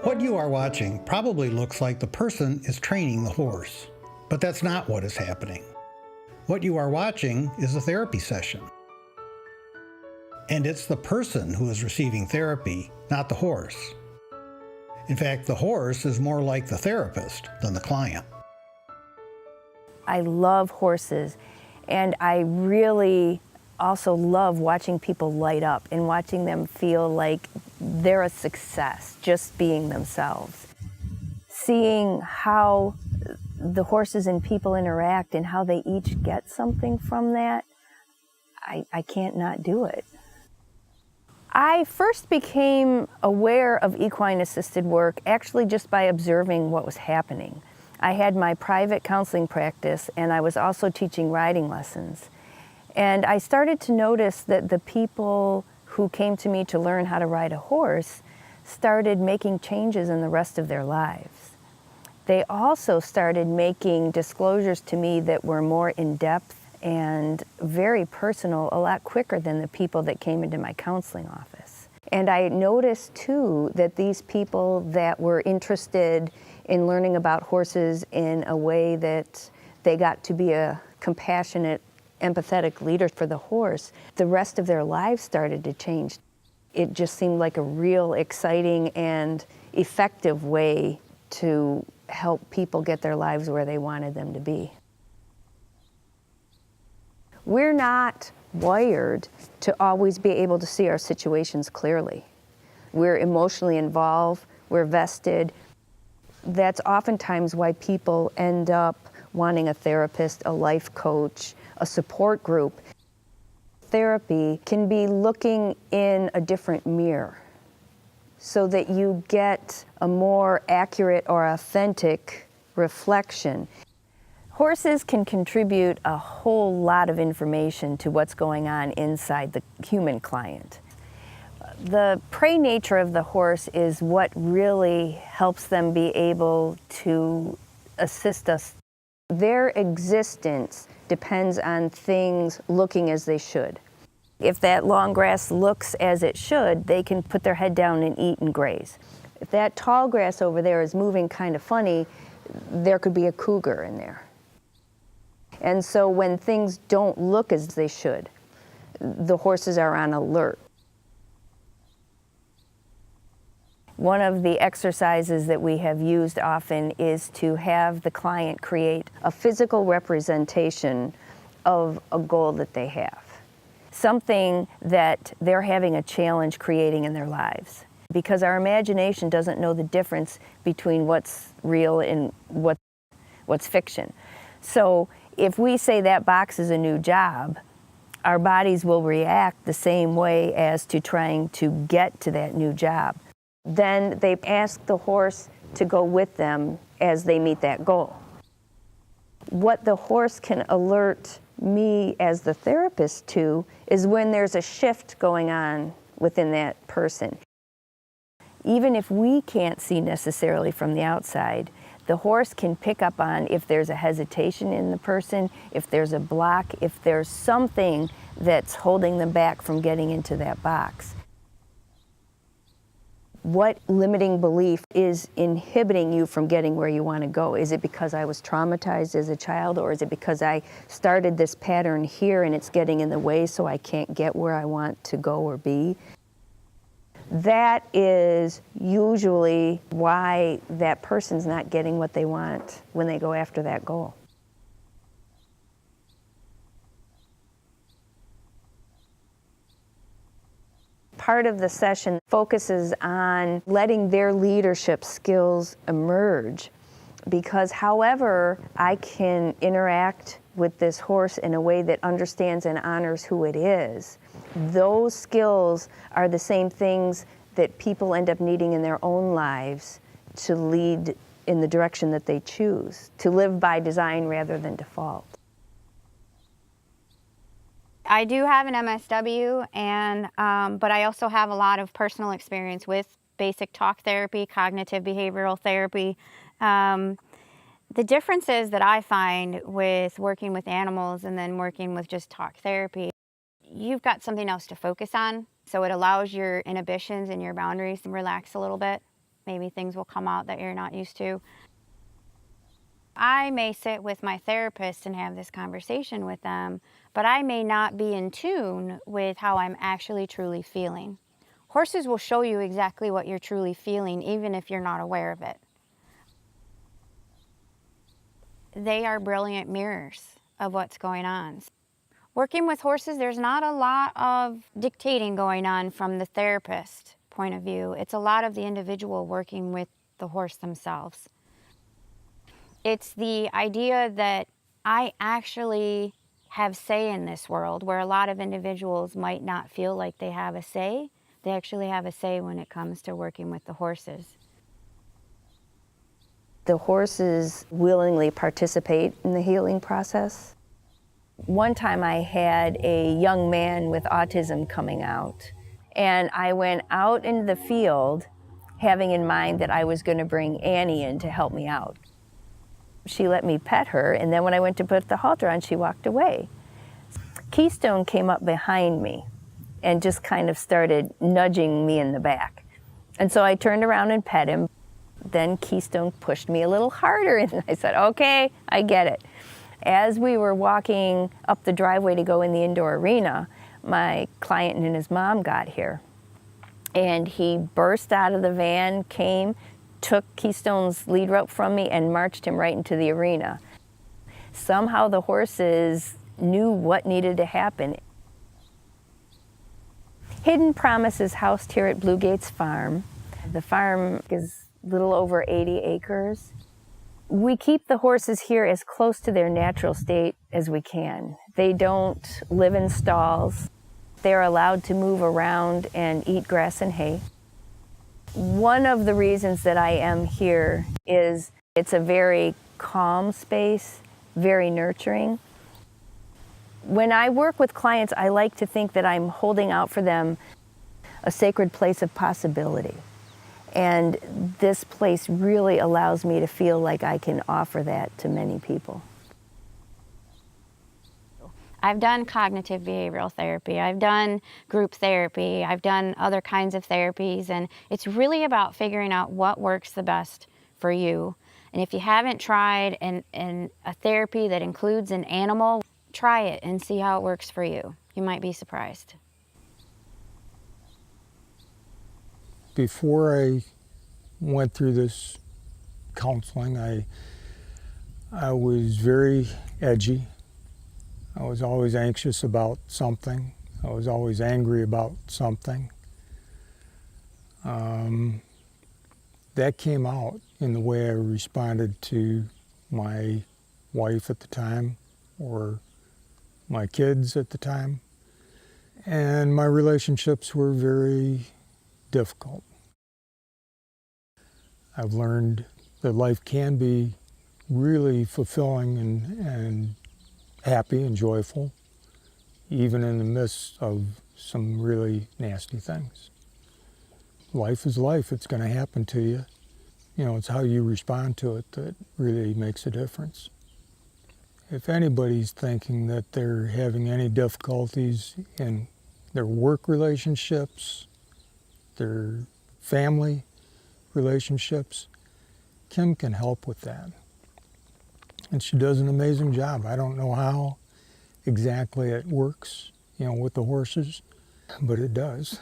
What you are watching probably looks like the person is training the horse, but that's not what is happening. What you are watching is a therapy session. And it's the person who is receiving therapy, not the horse. In fact, the horse is more like the therapist than the client. I love horses, and I really also love watching people light up and watching them feel like they're a success just being themselves. Seeing how the horses and people interact and how they each get something from that, I can't not do it. I first became aware of equine assisted work actually just by observing what was happening. I had my private counseling practice, and I was also teaching riding lessons. And I started to notice that the people who came to me to learn how to ride a horse started making changes in the rest of their lives. They also started making disclosures to me that were more in-depth and very personal, a lot quicker than the people that came into my counseling office. And I noticed too that these people that were interested in learning about horses in a way that they got to be a compassionate, empathetic leader for the horse, the rest of their lives started to change. It just seemed like a real exciting and effective way to help people get their lives where they wanted them to be. We're not wired to always be able to see our situations clearly. We're emotionally involved, we're vested. That's oftentimes why people end up wanting a therapist, a life coach, a support group. Therapy can be looking in a different mirror so that you get a more accurate or authentic reflection. Horses can contribute a whole lot of information to what's going on inside the human client. The prey nature of the horse is what really helps them be able to assist us. Their existence depends on things looking as they should. If that long grass looks as it should, they can put their head down and eat and graze. If that tall grass over there is moving kind of funny, there could be a cougar in there. And so when things don't look as they should, the horses are on alert. One of the exercises that we have used often is to have the client create a physical representation of a goal that they have, something that they're having a challenge creating in their lives. Because our imagination doesn't know the difference between what's real and what's fiction. So if we say that box is a new job, our bodies will react the same way as to trying to get to that new job. Then they ask the horse to go with them as they meet that goal. What the horse can alert me as the therapist to is when there's a shift going on within that person. Even if we can't see necessarily from the outside, the horse can pick up on if there's a hesitation in the person, if there's a block, if there's something that's holding them back from getting into that box. What limiting belief is inhibiting you from getting where you want to go? Is it because I was traumatized as a child, or is it because I started this pattern here and it's getting in the way so I can't get where I want to go or be? That is usually why that person's not getting what they want when they go after that goal. Part of the session focuses on letting their leadership skills emerge, because however I can interact with this horse in a way that understands and honors who it is, those skills are the same things that people end up needing in their own lives to lead in the direction that they choose, to live by design rather than default. I do have an MSW, but I also have a lot of personal experience with basic talk therapy, cognitive behavioral therapy. The differences that I find with working with animals and then working with just talk therapy, you've got something else to focus on, so it allows your inhibitions and your boundaries to relax a little bit. maybe things will come out that you're not used to. I may sit with my therapist and have this conversation with them, but I may not be in tune with how I'm actually truly feeling. Horses will show you exactly what you're truly feeling, even if you're not aware of it. They are brilliant mirrors of what's going on. Working with horses, there's not a lot of dictating going on from the therapist point of view. It's a lot of the individual working with the horse themselves. It's the idea that I actually have say in this world, where a lot of individuals might not feel like they have a say. They actually have a say when it comes to working with the horses. The horses willingly participate in the healing process. One time I had a young man with autism coming out, and I went out into the field having in mind that I was going to bring Annie in to help me out. She let me pet her, and then when I went to put the halter on, she walked away. Keystone came up behind me and just kind of started nudging me in the back. And so I turned around and pet him. Then Keystone pushed me a little harder, and I said, okay, I get it. As we were walking up the driveway to go in the indoor arena, my client and his mom got here. And he burst out of the van, came, took Keystone's lead rope from me, and marched him right into the arena. Somehow the horses knew what needed to happen. Hidden Promise is housed here at Blue Gates Farm. The farm is a little over 80 acres. We keep the horses here as close to their natural state as we can. They don't live in stalls. They're allowed to move around and eat grass and hay. One of the reasons that I am here is it's a very calm space, very nurturing. When I work with clients, I like to think that I'm holding out for them a sacred place of possibility. And this place really allows me to feel like I can offer that to many people. I've done cognitive behavioral therapy, I've done group therapy, I've done other kinds of therapies, and it's really about figuring out what works the best for you. And if you haven't tried a therapy that includes an animal, try it and see how it works for you. You might be surprised. Before I went through this counseling, I was very edgy. I was always anxious about something. I was always angry about something. That came out in the way I responded to my wife at the time, or my kids at the time. And my relationships were very difficult. I've learned that life can be really fulfilling and happy and joyful, even in the midst of some really nasty things. Life is life. It's going to happen to you. You know, it's how you respond to it that really makes a difference. If anybody's thinking that they're having any difficulties in their work relationships, their family relationships, Kim can help with that. And she does an amazing job. I don't know how exactly it works, you know, with the horses, but it does.